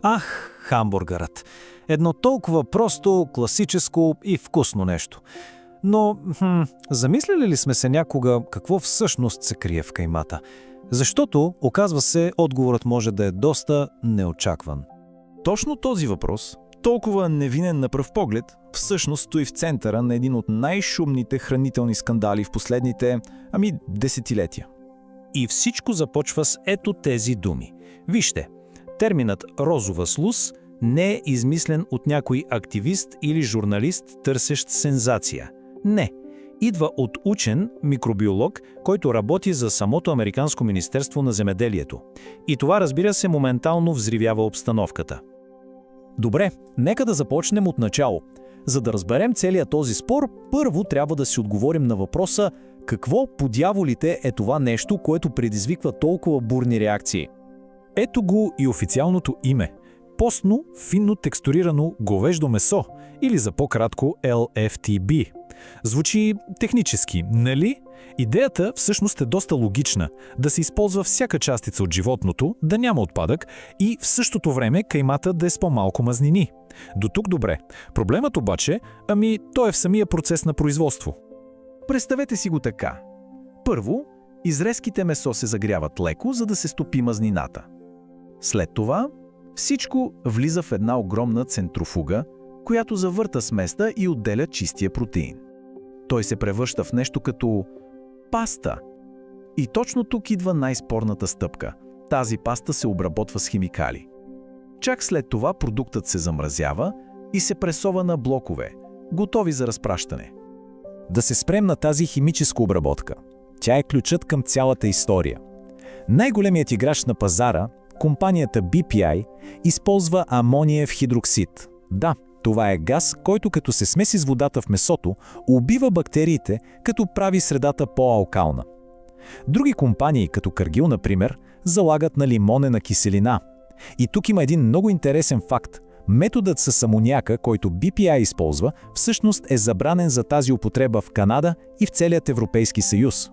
Ах, хамбургърът. Едно толкова просто, класическо и вкусно нещо. Но, замисляли ли сме се някога какво всъщност се крие в каймата? Защото, оказва се, отговорът може да е доста неочакван. Точно този въпрос, толкова невинен на пръв поглед, всъщност стои в центъра на един от най-шумните хранителни скандали в последните, десетилетия. И всичко започва с ето тези думи. Вижте, терминът «розова слуз» не е измислен от някой активист или журналист, търсещ сензация. Не. Идва от учен, микробиолог, който работи за самото Американско министерство на земеделието. И това, разбира се, моментално взривява обстановката. Добре, нека да започнем от начало. За да разберем целият този спор, първо трябва да си отговорим на въпроса какво по дяволите е това нещо, което предизвиква толкова бурни реакции. Ето го и официалното име – постно, финно текстурирано говеждо месо, или за по-кратко LFTB. Звучи технически, нали? Идеята всъщност е доста логична – да се използва всяка частица от животното, да няма отпадък и в същото време каймата да е с по-малко мазнини. До тук добре. Проблемът обаче, той е в самия процес на производство. Представете си го така. Първо, изрезките месо се загряват леко, за да се стопи мазнината. След това всичко влиза в една огромна центрофуга, която завърта сместа и отделя чистия протеин. Той се превръща в нещо като паста. И точно тук идва най-спорната стъпка. Тази паста се обработва с химикали. Чак след това продуктът се замразява и се пресова на блокове, готови за разпращане. Да се спрем на тази химическа обработка. Тя е ключът към цялата история. Най-големият играч на пазара, компанията BPI, използва амониев хидроксид. Да, това е газ, който като се смеси с водата в месото, убива бактериите, като прави средата по-алкална. Други компании, като Каргил, например, залагат на лимонена киселина. И тук има един много интересен факт. Методът с амоняка, който BPI използва, всъщност е забранен за тази употреба в Канада и в целият Европейски съюз.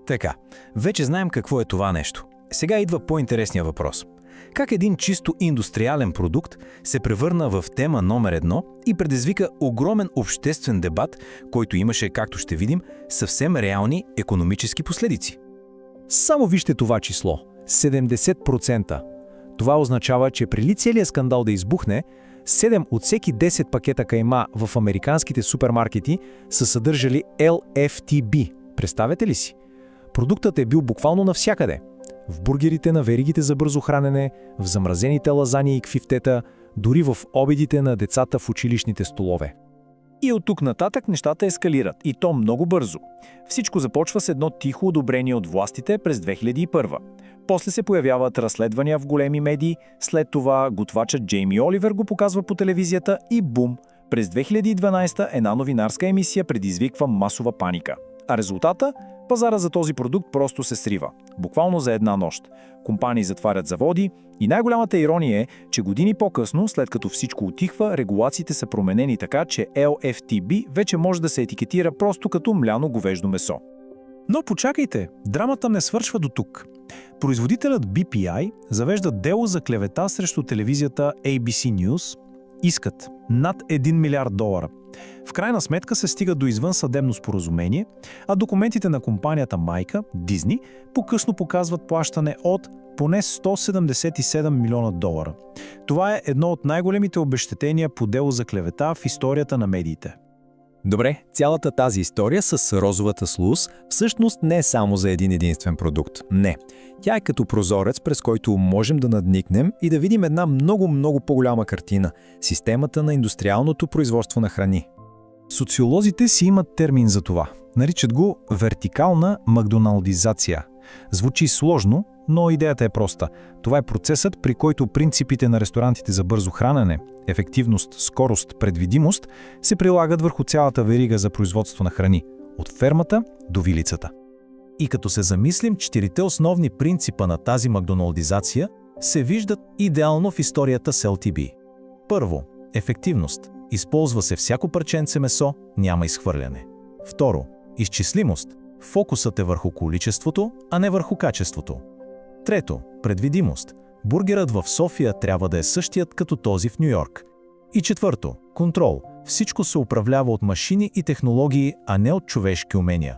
Така, вече знаем какво е това нещо. Сега идва по-интересният въпрос. Как един чисто индустриален продукт се превърна в тема номер 1 и предизвика огромен обществен дебат, който имаше, както ще видим, съвсем реални икономически последици? Само вижте това число – 70%. Това означава, че преди целият скандал да избухне, 7 от всеки 10 пакета кайма в американските супермаркети са съдържали LFTB. Представете ли си? Продуктът е бил буквално навсякъде. В бургерите на веригите за бързо хранене, в замразените лазани и кфифтета, дори в обедите на децата в училищните столове. И от тук нататък нещата ескалират, и то много бързо. Всичко започва с едно тихо одобрение от властите през 2001. После се появяват разследвания в големи медии, след това готвачът Джейми Оливер го показва по телевизията и бум! През 2012 една новинарска емисия предизвиква масова паника. А резултата? Пазара за този продукт просто се срива. Буквално за една нощ. Компании затварят заводи и най-голямата ирония е, че години по-късно, след като всичко утихва, регулациите са променени така, че LFTB вече може да се етикетира просто като мляно говеждо месо. Но почакайте, драмата не свършва до тук. Производителят BPI завежда дело за клевета срещу телевизията ABC News. Искат над $1 милиард. В крайна сметка се стига до извънсъдебно споразумение, а документите на компанията майка, Disney, по-късно показват плащане от поне $177 милиона. Това е едно от най-големите обезщетения по дело за клевета в историята на медиите. Добре, цялата тази история с розовата слуз всъщност не е само за един единствен продукт. Не. Тя е като прозорец, през който можем да надникнем и да видим една много по-голяма картина – системата на индустриалното производство на храни. Социолозите си имат термин за това. Наричат го вертикална макдоналдизация. Звучи сложно, но идеята е проста. Това е процесът, при който принципите на ресторантите за бързо хранене, ефективност, скорост, предвидимост се прилагат върху цялата верига за производство на храни, от фермата до вилицата. И като се замислим, 4 основни принципа на тази макдоналдизация се виждат идеално в историята с LTB. Първо, ефективност. Използва се всяко парченце месо, няма изхвърляне. Второ, изчислимост. Фокусът е върху количеството, а не върху качеството. Трето, предвидимост. Бургерът в София трябва да е същият като този в Ню-Йорк. И четвърто – контрол. Всичко се управлява от машини и технологии, а не от човешки умения.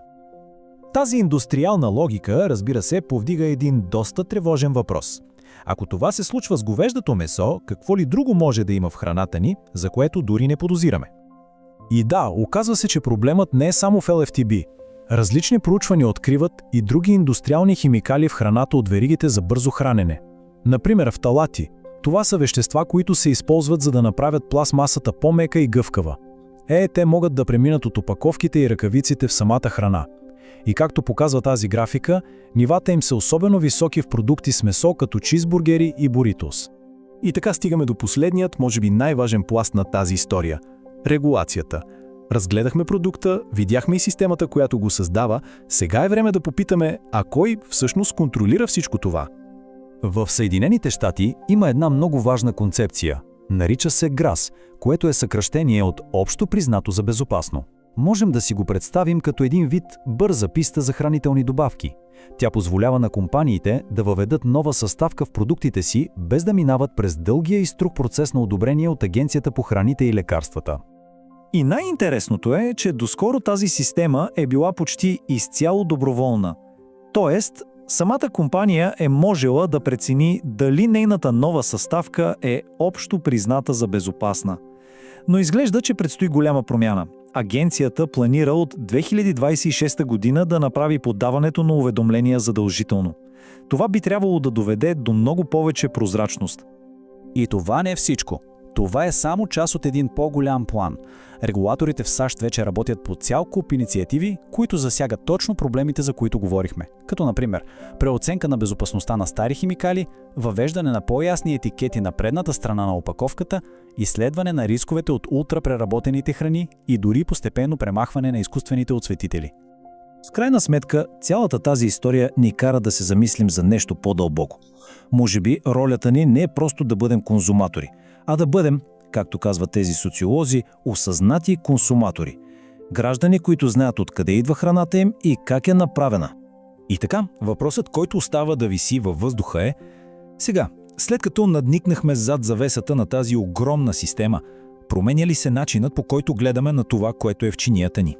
Тази индустриална логика, разбира се, повдига един доста тревожен въпрос. Ако това се случва с говеждато месо, какво ли друго може да има в храната ни, за което дори не подозираме? И да, оказва се, че проблемът не е само в LFTB. Различни проучвания откриват и други индустриални химикали в храната от веригите за бързо хранене. Например, фталати. Това са вещества, които се използват за да направят пластмасата по-мека и гъвкава. Те могат да преминат от опаковките и ръкавиците в самата храна. И както показва тази графика, нивата им са особено високи в продукти с месо, като чизбургери и буритос. И така стигаме до последният, може би най-важен пласт на тази история – регулацията. Разгледахме продукта, видяхме и системата, която го създава. Сега е време да попитаме, а кой всъщност контролира всичко това? В Съединените щати има една много важна концепция. Нарича се GRAS, което е съкръщение от Общо признато за безопасно. Можем да си го представим като един вид бърза писта за хранителни добавки. Тя позволява на компаниите да въведат нова съставка в продуктите си, без да минават през дългия и строг процес на одобрение от Агенцията по храните и лекарствата. И най-интересното е, че доскоро тази система е била почти изцяло доброволна. Тоест, самата компания е можела да прецени дали нейната нова съставка е общо призната за безопасна. Но изглежда, че предстои голяма промяна. Агенцията планира от 2026 година да направи подаването на уведомления задължително. Това би трябвало да доведе до много повече прозрачност. И това не е всичко. Това е само част от един по-голям план. Регулаторите в САЩ вече работят по цял куп инициативи, които засягат точно проблемите, за които говорихме. Като, например, преоценка на безопасността на стари химикали, въвеждане на по-ясни етикети на предната страна на опаковката, изследване на рисковете от ултрапреработените храни и дори постепенно премахване на изкуствените оцветители. В крайна сметка, цялата тази история ни кара да се замислим за нещо по-дълбоко. Може би ролята ни не е просто да бъдем консуматори, а да бъдем, както казват тези социолози, осъзнати консуматори. Граждани, които знаят откъде идва храната им и как е направена. И така, въпросът, който остава да виси във въздуха е: сега, след като надникнахме зад завесата на тази огромна система, променя ли се начинът, по който гледаме на това, което е в чинията ни?